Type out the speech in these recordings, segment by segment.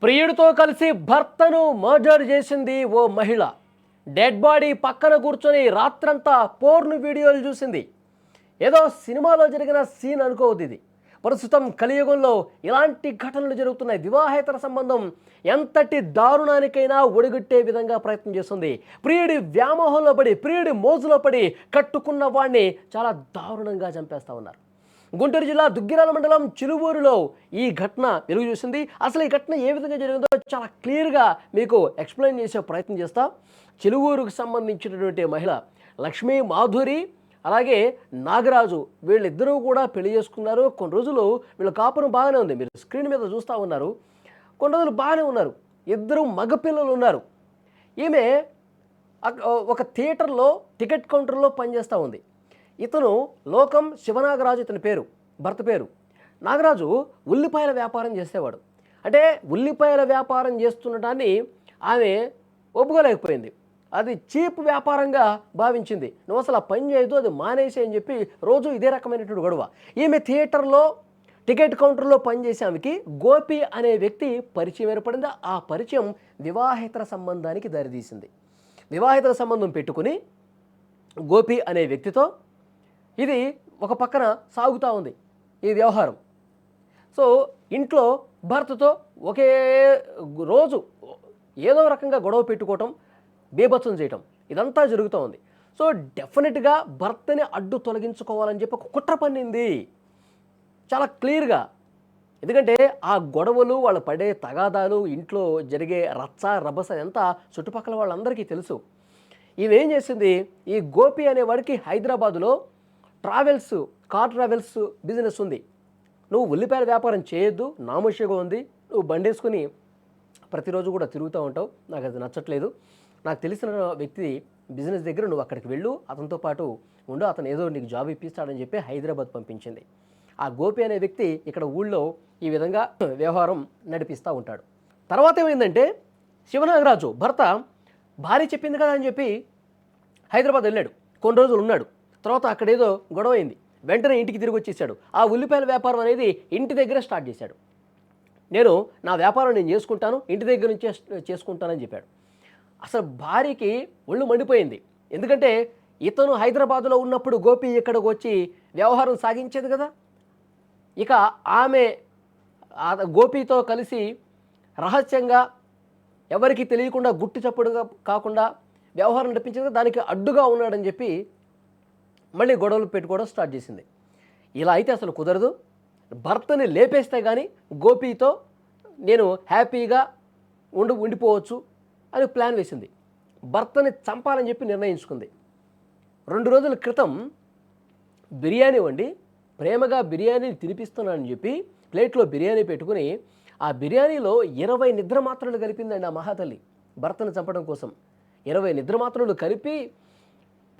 ప్రియుడితో కలిసి భర్తను మర్డర్ చేసింది ఓ మహిళ. డెడ్ బాడీ పక్కన కూర్చొని రాత్రంతా పోర్న్ వీడియోలు చూసింది. ఏదో సినిమాలో జరిగిన సీన్ అనుకోవద్దు ఇది. ప్రస్తుతం కలియుగంలో ఇలాంటి ఘటనలు జరుగుతున్నాయి. వివాహేతర సంబంధం ఎంతటి దారుణానికైనా ఒడిగట్టే విధంగా ప్రయత్నం చేస్తుంది. ప్రియుడి వ్యామోహంలో పడి, ప్రియుడి మోజులో పడి కట్టుకున్న వాడిని చాలా దారుణంగా చంపేస్తా ఉన్నారు. గుంటూరు జిల్లా దుగ్గిరాల మండలం చిలువూరులో ఈ ఘటన వెలుగు చూసింది. అసలు ఈ ఘటన ఏ విధంగా జరిగిందో చాలా క్లియర్గా మీకు ఎక్స్ప్లెయిన్ చేసే ప్రయత్నం చేస్తా. చిలువూరుకు సంబంధించినటువంటి మహిళ లక్ష్మీ మాధురి అలాగే నాగరాజు వీళ్ళిద్దరూ కూడా పెళ్లి చేసుకున్నారు. కొన్ని రోజులు వీళ్ళ కాపురం బాగానే ఉంది. మీరు స్క్రీన్ మీద చూస్తూ ఉన్నారు. కొన్ని రోజులు బాగానే ఉన్నారు. ఇద్దరు మగపిల్లలు ఉన్నారు. ఈమె ఒక థియేటర్లో టికెట్ కౌంటర్లో పనిచేస్తూ ఉంది. ఇతను లోకం శివనాగరాజు ఇతని పేరు, భర్త పేరు. నాగరాజు ఉల్లిపాయల వ్యాపారం చేసేవాడు. అంటే ఉల్లిపాయల వ్యాపారం చేస్తుండటాన్ని ఆమె ఒప్పుకోలేకపోయింది. అది చీప్ వ్యాపారంగా భావించింది. నువ్వు అసలు ఆ పని చేయదు, అది మానేసి అని చెప్పి రోజు ఇదే రకమైనటువంటి గొడవ. ఈమె థియేటర్లో టికెట్ కౌంటర్లో పనిచేసే ఆమెకి గోపి అనే వ్యక్తి పరిచయం ఏర్పడింది. ఆ పరిచయం వివాహేతర సంబంధానికి దారితీసింది. వివాహేతర సంబంధం పెట్టుకుని గోపి అనే వ్యక్తితో ఇది ఒక పక్కన సాగుతూ ఉంది ఈ వ్యవహారం. సో ఇంట్లో భర్తతో ఒకే రోజు ఏదో రకంగా గొడవ పెట్టుకోవటం, బీభత్సం చేయటం ఇదంతా జరుగుతూ ఉంది. సో డెఫినెట్గా భర్తని అడ్డు తొలగించుకోవాలని చెప్పి ఒక కుట్ర పన్నింది చాలా క్లియర్గా. ఎందుకంటే ఆ గొడవలు, వాళ్ళు పడే తగాదాలు, ఇంట్లో జరిగే రచ్చ రభస ఎంత చుట్టుపక్కల వాళ్ళందరికీ తెలుసు. ఈమెం చేసింది, ఈ గోపి అనేవాడికి హైదరాబాదులో కార్ ట్రావెల్స్ బిజినెస్ ఉంది. నువ్వు ఉల్లిపాయల వ్యాపారం చేయొద్దు, నామోషిగా ఉంది, నువ్వు బండేసుకుని ప్రతిరోజు కూడా తిరుగుతూ ఉంటావు, నాకు అది నచ్చట్లేదు. నాకు తెలిసిన వ్యక్తి బిజినెస్ దగ్గర నువ్వు అక్కడికి వెళ్ళు, అతనితో పాటు ఉండు, అతను ఏదో నీకు జాబ్ ఇప్పిస్తాడని చెప్పి హైదరాబాద్ పంపించింది. ఆ గోపి అనే వ్యక్తి ఇక్కడ ఊళ్ళో ఈ విధంగా వ్యవహారం నడిపిస్తూ ఉంటాడు. తర్వాత ఏమైందంటే శివనాగరాజు భర్త భార్య చెప్పింది కదా అని చెప్పి హైదరాబాద్ వెళ్ళాడు. కొన్ని రోజులు ఉన్నాడు. తర్వాత అక్కడ ఏదో గొడవ అయింది. వెంటనే ఇంటికి తిరిగి వచ్చేసాడు. ఆ ఉల్లిపాయల వ్యాపారం అనేది ఇంటి దగ్గర స్టార్ట్ చేశాడు. నా వ్యాపారం నేను చేసుకుంటాను, ఇంటి దగ్గర నుంచి చేసుకుంటానని చెప్పాడు. అసలు భార్యకి ఒళ్ళు మండిపోయింది. ఎందుకంటే ఇతను హైదరాబాదులో ఉన్నప్పుడు గోపి ఇక్కడికి వచ్చి వ్యవహారం సాగించేది కదా. ఇక ఆమె గోపితో కలిసి రహస్యంగా ఎవరికి తెలియకుండా గుట్టు చప్పుడుగా కాకుండా వ్యవహారం నడిపించేది, దానికి అడ్డుగా ఉన్నాడని చెప్పి మళ్ళీ గొడవలు పెట్టుకోవడం స్టార్ట్ చేసింది. ఇలా అయితే అసలు కుదరదు, భర్తని లేపేస్తే కానీ గోపితో నేను హ్యాపీగా ఉండిపోవచ్చు అని ప్లాన్ వేసింది. భర్తని చంపాలని చెప్పి నిర్ణయించుకుంది. 2 రోజుల క్రితం బిర్యానీ వండి ప్రేమగా బిర్యానీని తినిపిస్తున్నానని చెప్పి ప్లేట్లో బిర్యానీ పెట్టుకుని ఆ బిర్యానీలో 20 నిద్ర మాత్రలు కలిపిందండి ఆ మహాతల్లి భర్తను చంపడం కోసం. 20 నిద్ర మాత్రలు కలిపి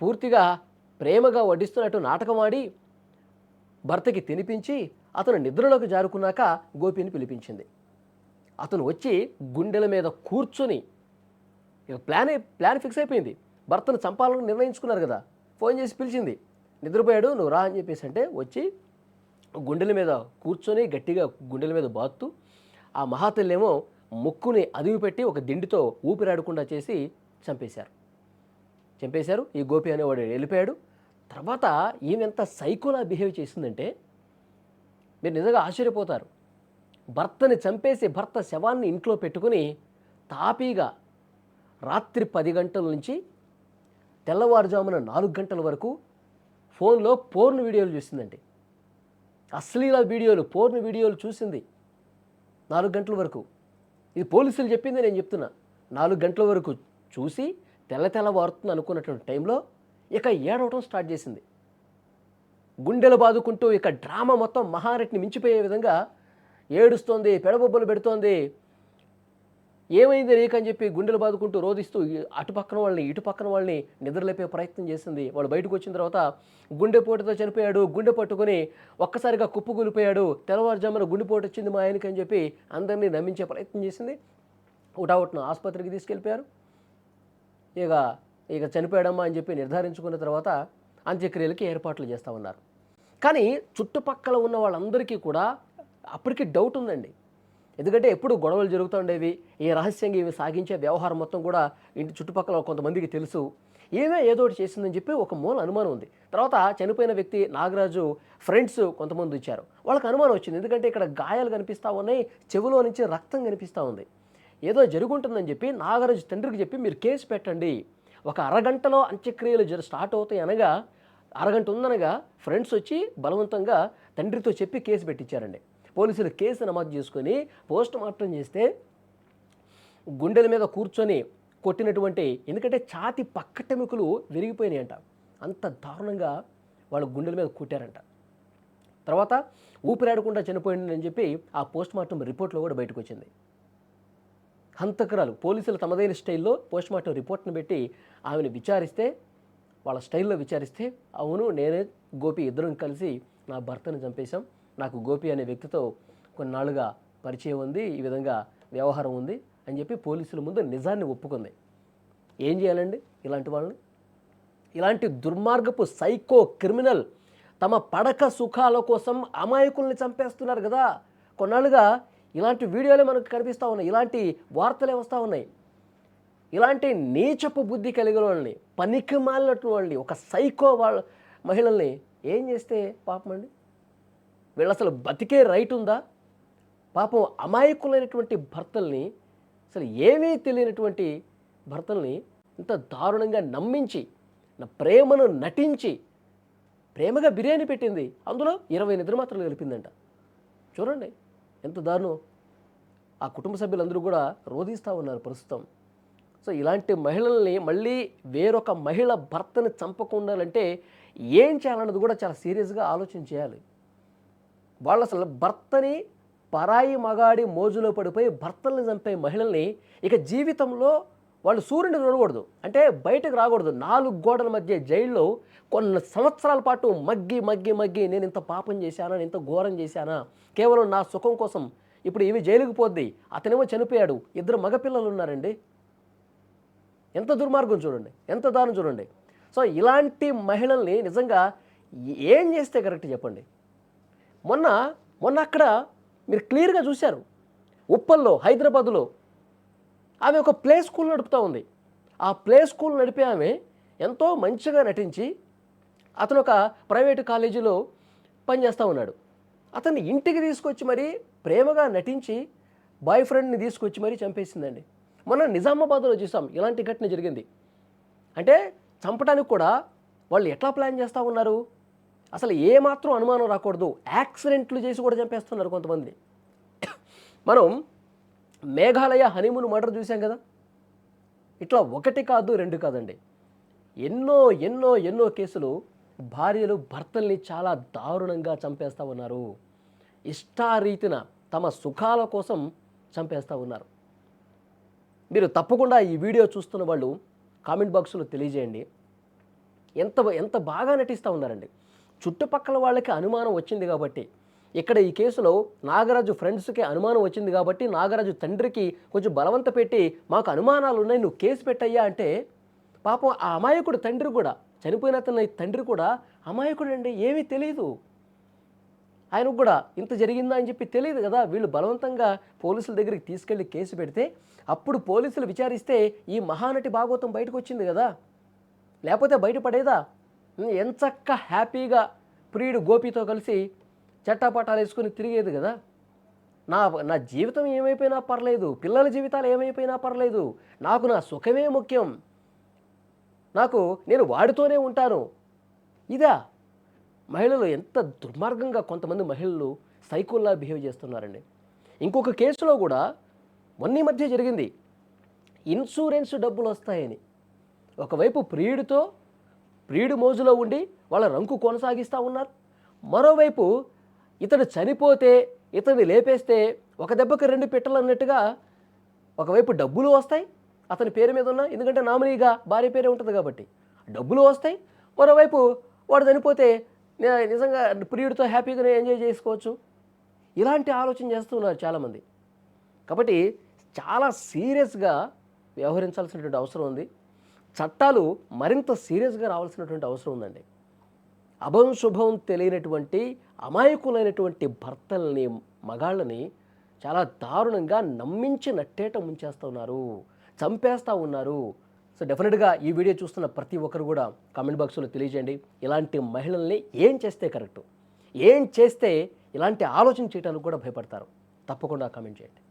పూర్తిగా ప్రేమగా వడ్డిస్తున్నట్టు నాటకమాడి భర్తకి తినిపించి అతను నిద్రలోకి జారుకున్నాక గోపిని పిలిపించింది. అతను వచ్చి గుండెల మీద కూర్చొని ఇక ప్లాన్ ఫిక్స్ అయిపోయింది. భర్తను చంపాలని నిర్ణయించుకున్నారు కదా. ఫోన్ చేసి పిలిచింది, నిద్రపోయాడు నువ్వు రా అని చెప్పేసి అంటే వచ్చి గుండెల మీద కూర్చొని గట్టిగా గుండెల మీద బాత్తు ఆ మహాతల్లేమో ముక్కుని అదివి పెట్టి ఒక దిండితో ఊపిరాడకుండా చేసి చంపేశారు. ఈ గోపి అనేవాడు వెళ్ళిపోయాడు. తర్వాత ఈమె ఎంత సైకోలా బిహేవ్ చేసిందంటే మీరు నిజంగా ఆశ్చర్యపోతారు. భర్తని చంపేసి భర్త శవాన్ని ఇంట్లో పెట్టుకుని తాపీగా రాత్రి 10 గంటల నుంచి తెల్లవారుజామున 4 గంటల వరకు ఫోన్లో పోర్న్ వీడియోలు చూసిందండి. అశ్లీల వీడియోలు, పోర్న్ వీడియోలు చూసింది 4 గంటల వరకు. ఇది పోలీసులు చెప్పింది, నేను చెప్తున్నా. 4 గంటల వరకు చూసి తెల్లవారుతుంది అనుకున్నటువంటి టైంలో ఇక ఏడవటం స్టార్ట్ చేసింది. గుండెలు బాదుకుంటూ ఇక డ్రామా మొత్తం మహానటిని మించిపోయే విధంగా ఏడుస్తోంది, పెడబొబ్బలు పెడుతోంది. ఏమైంది నీకని చెప్పి గుండెలు బాదుకుంటూ రోధిస్తూ అటుపక్కన వాళ్ళని ఇటుపక్కన వాళ్ళని నిద్రలేపే ప్రయత్నం చేసింది. వాడు బయటకు వచ్చిన తర్వాత గుండెపోటుతో చనిపోయాడు, గుండె పట్టుకొని ఒక్కసారిగా కుప్పకూలిపోయాడు, తెల్లవారుజామున గుండెపోటు వచ్చింది మా ఆయనకి అని చెప్పి అందరినీ నమ్మించే ప్రయత్నం చేసింది. ఉటావుట్న ఆసుపత్రికి తీసుకెళ్ళిపోయారు. ఇక చనిపోయాడమ్మా అని చెప్పి నిర్ధారించుకున్న తర్వాత అంత్యక్రియలకి ఏర్పాట్లు చేస్తూ ఉన్నారు. కానీ చుట్టుపక్కల ఉన్న వాళ్ళందరికీ కూడా అప్పటికి డౌట్ ఉందండి. ఎందుకంటే ఎప్పుడు గొడవలు జరుగుతూ ఉండేవి. ఈ రహస్యంగా ఇవి సాగించే వ్యవహారం మొత్తం కూడా ఇంటి చుట్టుపక్కల కొంతమందికి తెలుసు. ఈమె ఏదో ఒకటి చేసిందని చెప్పి ఒక మూల అనుమానం ఉంది. తర్వాత చనిపోయిన వ్యక్తి నాగరాజు ఫ్రెండ్స్ కొంతమంది ఇచ్చారు. వాళ్ళకి అనుమానం వచ్చింది. ఎందుకంటే ఇక్కడ గాయాలు కనిపిస్తూ ఉన్నాయి, చెవిలో నుంచి రక్తం కనిపిస్తూ ఉంది. ఏదో జరుగుంటుందని చెప్పి నాగరాజు తండ్రికి చెప్పి మీరు కేసు పెట్టండి, ఒక అరగంటలో అంత్యక్రియలు స్టార్ట్ అవుతాయి అనగా అరగంట ఉందనగా ఫ్రెండ్స్ వచ్చి బలవంతంగా తండ్రితో చెప్పి కేసు పెట్టించారండి. పోలీసులు కేసు నమోదు చేసుకొని పోస్ట్ మార్టం చేస్తే గుండెల మీద కూర్చొని కొట్టినటువంటి, ఎందుకంటే ఛాతి పక్కటెముకలు విరిగిపోయినాయంట, అంత దారుణంగా వాళ్ళు గుండెల మీద కొట్టారంట. తర్వాత ఊపిరాడకుండా చనిపోయిందని చెప్పి ఆ పోస్ట్ మార్టం రిపోర్ట్లో కూడా బయటకు వచ్చింది. హంతకురాలు పోలీసులు తమదైన స్టైల్లో పోస్ట్ మార్టం రిపోర్ట్ని పెట్టి ఆమెను విచారిస్తే, వాళ్ళ స్టైల్లో విచారిస్తే, అవును నేనే గోపి ఇద్దరం కలిసి నా భర్తను చంపేశాం, నాకు గోపి అనే వ్యక్తితో కొన్నాళ్ళుగా పరిచయం ఉంది, ఈ విధంగా వ్యవహారం ఉంది అని చెప్పి పోలీసుల ముందు నిజాన్ని ఒప్పుకుంది. ఏం చేయాలండి ఇలాంటి వాళ్ళని? ఇలాంటి దుర్మార్గపు సైకో క్రిమినల్ తమ పడక సుఖాల కోసం అమాయకుల్ని చంపేస్తున్నారు కదా. కొన్నాళ్ళుగా ఇలాంటి వీడియోలే మనకు కనిపిస్తూ ఉన్నాయి, ఇలాంటి వార్తలే వస్తూ ఉన్నాయి. ఇలాంటి నీచపు బుద్ధి కలిగిన వాళ్ళని, పనికి మాలినట్టు వాళ్ళని, ఒక సైకో వాళ్ళ మహిళల్ని ఏం చేస్తే పాపం అండి? వీళ్ళు అసలు బతికే రైట్ ఉందా? పాపం అమాయకులైనటువంటి భర్తల్ని, అసలు ఏమీ తెలియనటువంటి భర్తల్ని ఇంత దారుణంగా నమ్మించి, నా ప్రేమను నటించి ప్రేమగా బిర్యానీ పెట్టింది, అందులో 20 నిద్రమాత్రలు కలిపిందంట. చూడండి ఎంత దారుణం. ఆ కుటుంబ సభ్యులందరూ కూడా రోధిస్తూ ఉన్నారు ప్రస్తుతం. సో ఇలాంటి మహిళల్ని మళ్ళీ వేరొక మహిళ భర్తని చంపకుండాలంటే ఏం చేయాలన్నది కూడా చాలా సీరియస్గా ఆలోచన చేయాలి. వాళ్ళు అసలు భర్తని పరాయి మగాడి మోజులో పడిపోయి భర్తల్ని చంపే మహిళల్ని ఇక జీవితంలో వాళ్ళు సూర్యుని చూడకూడదు, అంటే బయటకు రాకూడదు. 4 గోడల మధ్య జైల్లో కొన్ని సంవత్సరాల పాటు మగ్గి మగ్గి మగ్గి నేను ఇంత పాపం చేశానా, నేను ఇంత ఘోరం చేశానా, కేవలం నా సుఖం కోసం. ఇప్పుడు ఇవి జైలుకు పోద్ది, అతనేమో చనిపోయాడు, 2 మగపిల్లలు ఉన్నారండి. ఎంత దుర్మార్గం చూడండి, ఎంత దారుణం చూడండి. సో ఇలాంటి మహిళల్ని నిజంగా ఏం చేస్తే కరెక్ట్ చెప్పండి? మొన్న అక్కడ మీరు క్లియర్గా చూశారు, ఉప్పల్లో హైదరాబాదులో ఆమె ఒక ప్లే స్కూల్ నడుపుతూ ఉంది. ఆ ప్లే స్కూల్ నడిపే ఆమె ఎంతో మంచిగా నటించి, అతను ఒక ప్రైవేటు కాలేజీలో పనిచేస్తూ ఉన్నాడు. అతన్ని ఇంటికి తీసుకొచ్చి మరీ ప్రేమగా నటించి బాయ్ ఫ్రెండ్ని తీసుకొచ్చి మరీ చంపేసిందండి. మొన్న నిజామాబాద్లో చూసాం ఇలాంటి ఘటన జరిగింది. అంటే చంపడానికి కూడా వాళ్ళు ఎట్లా ప్లాన్ చేస్తూ ఉన్నారు, అసలు ఏమాత్రం అనుమానం రాకూడదు, యాక్సిడెంట్లు చేసి కూడా చంపేస్తున్నారు కొంతమంది. మనం మేఘాలయ హనీమూన్ మర్డర్ చూసాం కదా. ఇట్లా 1 కాదు 2 కాదండి, ఎన్నో ఎన్నో ఎన్నో కేసులు భార్యలు భర్తల్ని చాలా దారుణంగా చంపేస్తూ ఉన్నారు. ఇష్టారీతిన తమ సుఖాల కోసం చంపేస్తూ ఉన్నారు. మీరు తప్పకుండా ఈ వీడియో చూస్తున్న వాళ్ళు కామెంట్ బాక్స్లో తెలియజేయండి. ఎంత బాగా నటిస్తూ ఉన్నారండి. చుట్టుపక్కల వాళ్ళకి అనుమానం వచ్చింది కాబట్టి, ఇక్కడ ఈ కేసులో నాగరాజు ఫ్రెండ్స్కి అనుమానం వచ్చింది కాబట్టి నాగరాజు తండ్రికి కొంచెం బలవంత పెట్టి మాకు అనుమానాలు ఉన్నాయి నువ్వు కేసు పెట్టయ్యా అంటే, పాపం ఆ అమాయకుడు తండ్రి కూడా, చనిపోయిన అతని తండ్రి కూడా అమాయకుడు అండి, ఏమీ తెలియదు. ఆయనకు కూడా ఇంత జరిగిందా అని చెప్పి తెలియదు కదా. వీళ్ళు బలవంతంగా పోలీసుల దగ్గరికి తీసుకెళ్ళి కేసు పెడితే అప్పుడు పోలీసులు విచారిస్తే ఈ మహానటి భాగవతం బయటకు వచ్చింది కదా, లేకపోతే బయటపడేదా? ఎంచక్క హ్యాపీగా ప్రియుడు గోపితో కలిసి చట్టాపట్టాలు వేసుకొని తిరిగేది కదా. నా జీవితం ఏమైపోయినా పర్లేదు, పిల్లల జీవితాలు ఏమైపోయినా పర్లేదు, నాకు నా సుఖమే ముఖ్యం, నేను వాడితోనే ఉంటాను. ఇదా మహిళలు ఎంత దుర్మార్గంగా కొంతమంది మహిళలు సైకోల్లా బిహేవ్ చేస్తున్నారండి. ఇంకొక కేసులో కూడా మొన్న మధ్య జరిగింది, ఇన్సూరెన్స్ డబ్బులు వస్తాయని ఒకవైపు ప్రియుడు మోజులో ఉండి వాళ్ళ రంకు కొనసాగిస్తూ ఉన్నారు. మరోవైపు ఇతడు చనిపోతే ఇతన్ని లేపేస్తే ఒక దెబ్బకి 2 పిట్టలు అన్నట్టుగా ఒకవైపు డబ్బులు వస్తాయి అతని పేరు మీద ఉన్న, ఎందుకంటే నామినీగా భార్య పేరే ఉంటుంది కాబట్టి డబ్బులు వస్తాయి, మరోవైపు వాడు చనిపోతే నిజంగా ప్రియుడితో హ్యాపీగానే ఎంజాయ్ చేసుకోవచ్చు. ఇలాంటి ఆలోచన చేస్తున్నారు చాలామంది. కాబట్టి చాలా సీరియస్గా వ్యవహరించాల్సినటువంటి అవసరం ఉంది. చట్టాలు మరింత సీరియస్గా రావాల్సినటువంటి అవసరం ఉందండి. అభం శుభం తెలియనటువంటి అమాయకులైనటువంటి భర్తల్ని, మగాళ్ళని చాలా దారుణంగా నమ్మించి నట్టేట ముంచేస్తూ ఉన్నారు, చంపేస్తూ ఉన్నారు. సో డెఫినెట్గా ఈ వీడియో చూస్తున్న ప్రతి ఒక్కరు కూడా కామెంట్ బాక్స్లో తెలియజేయండి, ఇలాంటి మహిళల్ని ఏం చేస్తే కరెక్టు, ఏం చేస్తే ఇలాంటి ఆలోచన చేయడానికి కూడా భయపడతారు. తప్పకుండా కామెంట్ చేయండి.